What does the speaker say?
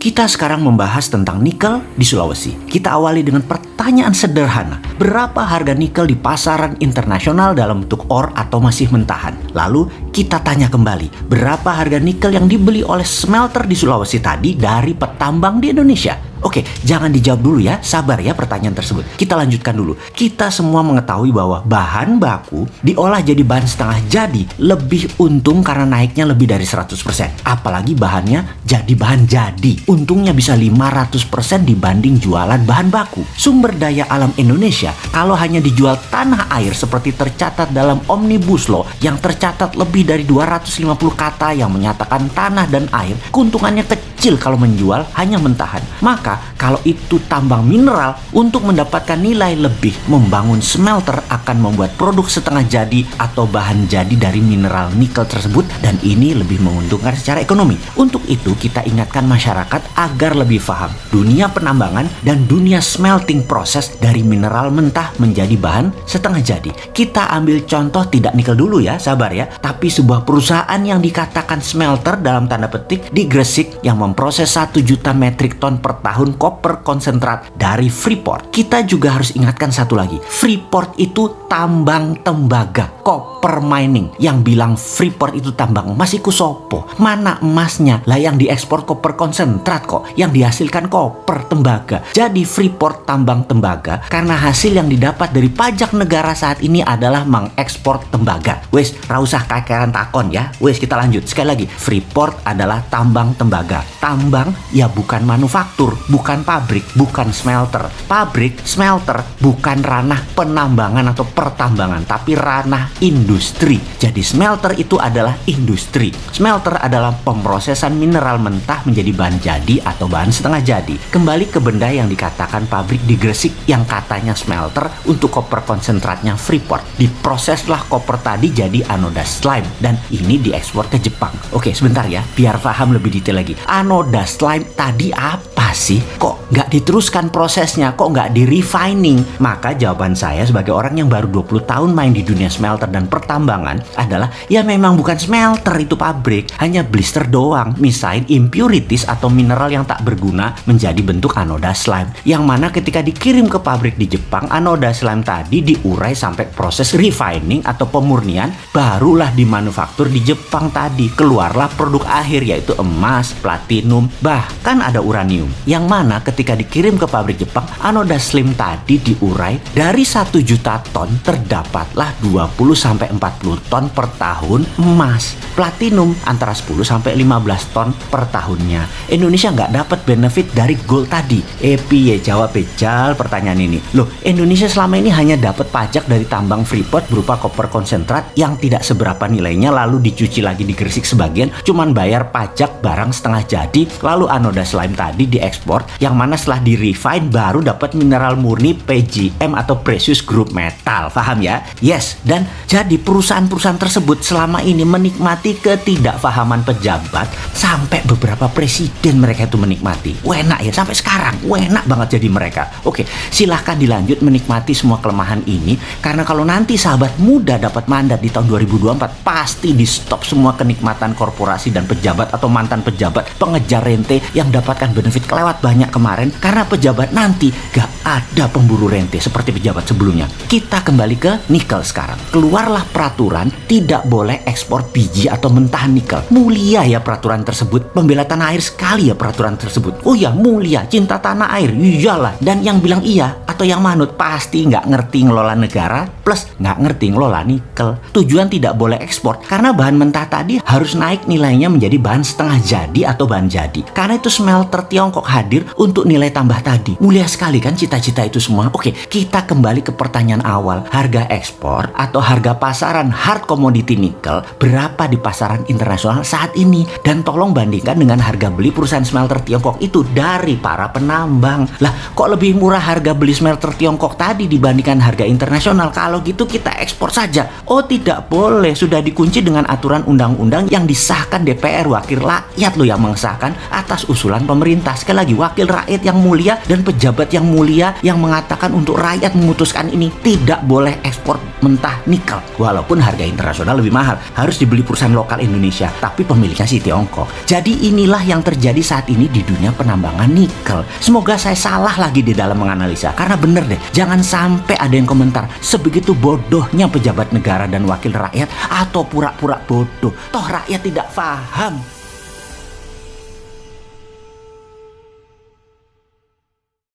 Kita sekarang membahas tentang nikel di Sulawesi. Kita awali dengan pertanyaan sederhana. Berapa harga nikel di pasaran internasional dalam bentuk ore atau masih mentahan? Lalu kita tanya kembali, berapa harga nikel yang dibeli oleh smelter di Sulawesi tadi dari petambang di Indonesia? Oke, jangan dijawab dulu ya, sabar ya pertanyaan tersebut. Kita lanjutkan dulu. Kita semua mengetahui bahwa bahan baku diolah jadi bahan setengah jadi lebih untung karena naiknya lebih dari 100%. Apalagi bahannya jadi bahan jadi. Untungnya bisa 500% dibanding jualan bahan baku. Sumber daya alam Indonesia kalau hanya dijual tanah air seperti tercatat dalam Omnibus Law yang tercatat lebih dari 250 kata yang menyatakan tanah dan air, keuntungannya kecil kalau menjual hanya mentahan. Maka kalau itu tambang mineral, untuk mendapatkan nilai lebih, membangun smelter akan membuat produk setengah jadi atau bahan jadi dari mineral nikel tersebut, dan ini lebih menguntungkan secara ekonomi. Untuk itu kita ingatkan masyarakat agar lebih paham dunia penambangan dan dunia smelting proses dari mineral mentah menjadi bahan setengah jadi. Kita ambil contoh tidak nikel dulu ya, sabar ya, tapi sebuah perusahaan yang dikatakan smelter dalam tanda petik di Gresik yang memproses 1 juta metrik ton per tahun koper konsentrat dari Freeport. Kita juga harus ingatkan satu lagi, Freeport itu tambang tembaga, copper mining. Yang bilang Freeport itu tambang emas iku sopo? Mana emasnya? Lah yang diekspor koper konsentrat kok, yang dihasilkan koper tembaga. Jadi Freeport tambang tembaga karena hasil yang didapat dari pajak negara saat ini adalah mengekspor tembaga. Wes, rausah kakeran takon ya. Wes, kita lanjut. Sekali lagi, Freeport adalah tambang tembaga. Tambang ya bukan manufaktur, bukan pabrik, bukan smelter. Pabrik, smelter bukan ranah penambangan atau pertambangan, tapi ranah industri. Jadi smelter itu adalah industri. Smelter adalah pemrosesan mineral mentah menjadi bahan jadi atau bahan setengah jadi. Kembali ke benda yang dikatakan pabrik di Gresik yang katanya smelter untuk koper konsentratnya Freeport. Diproseslah koper tadi jadi anoda slime dan ini diekspor ke Jepang. Oke, sebentar ya, biar paham lebih detail lagi. Anoda slime tadi apa sih? Kok nggak diteruskan prosesnya? Kok nggak di refining? Maka jawaban saya sebagai orang yang baru 20 tahun main di dunia smelter dan pertambangan adalah ya memang bukan smelter itu pabrik, hanya blister doang, misain impurities atau mineral yang tak berguna menjadi bentuk anoda slime, yang mana ketika dikirim ke pabrik di Jepang, anoda slime tadi diurai sampai proses refining atau pemurnian, barulah dimanufaktur di Jepang tadi, keluarlah produk akhir yaitu emas, platinum, bahkan ada uranium, yang mana ketika dikirim ke pabrik Jepang, anoda slime tadi diurai dari 1 juta ton terdapatlah 20-40 ton per tahun emas. Platinum antara 10-15 ton per tahunnya. Indonesia nggak dapat benefit dari gold tadi. Piye jawab bejal pertanyaan ini? Loh, Indonesia selama ini hanya dapat pajak dari tambang Freeport berupa koper konsentrat yang tidak seberapa nilainya, lalu dicuci lagi di Gresik sebagian, cuman bayar pajak barang setengah jadi, lalu anoda slime tadi diekspor, yang mana setelah di refine baru dapat mineral murni PGM atau precious group metal. Paham ya? Yes, dan jadi perusahaan-perusahaan tersebut selama ini menikmati ketidakfahaman pejabat sampai beberapa presiden mereka itu menikmati. Enak ya, sampai sekarang enak banget jadi mereka. Oke, silahkan dilanjut menikmati semua kelemahan ini, karena kalau nanti sahabat muda dapat mandat di tahun 2024 pasti di stop semua kenikmatan korporasi dan pejabat atau mantan pejabat pengejar rente yang dapatkan benefit kelewat banyak kemarin, karena pejabat nanti gak ada pemburu rente seperti pejabat sebelumnya. Kita kembali ke nikel sekarang. Keluarlah peraturan tidak boleh ekspor biji atau mentahan nikel. Mulia ya peraturan tersebut. Pembela tanah air sekali ya peraturan tersebut. Oh ya, mulia, cinta tanah air. Iyalah. Dan yang bilang iya atau yang manut pasti nggak ngerti ngelola negara plus nggak ngerti ngelola nikel. Tujuan tidak boleh ekspor karena bahan mentah tadi harus naik nilainya menjadi bahan setengah jadi atau bahan jadi. Karena itu smelter Tiongkok hadir untuk nilai tambah tadi. Mulia sekali kan cita-cita itu semua. Oke, kita kembali ke pertanyaan awal. Harga ekspor atau harga pasaran hard commodity nikel berapa di pasaran internasional saat ini? Dan tolong bandingkan dengan harga beli perusahaan smelter Tiongkok itu dari para penambang. Lah, kok lebih murah harga beli smelter Tiongkok tadi dibandingkan harga internasional? Kalau gitu kita ekspor saja. Oh, tidak boleh. Sudah dikunci dengan aturan undang-undang yang disahkan DPR, wakil rakyat loh yang mengesahkan atas usulan pemerintah. Sekali sekali lagi, wakil rakyat yang mulia dan pejabat yang mulia yang mengatakan untuk rakyat memutuskan ini tidak boleh ekspor mentah nikel. Walaupun harga internasional lebih mahal, harus dibeli perusahaan lokal Indonesia, tapi pemiliknya si Tiongkok. Jadi inilah yang terjadi saat ini di dunia penambangan nikel. Semoga saya salah lagi di dalam menganalisa, karena bener deh, jangan sampai ada yang komentar sebegitu bodohnya pejabat negara dan wakil rakyat, atau pura-pura bodoh, toh rakyat tidak paham.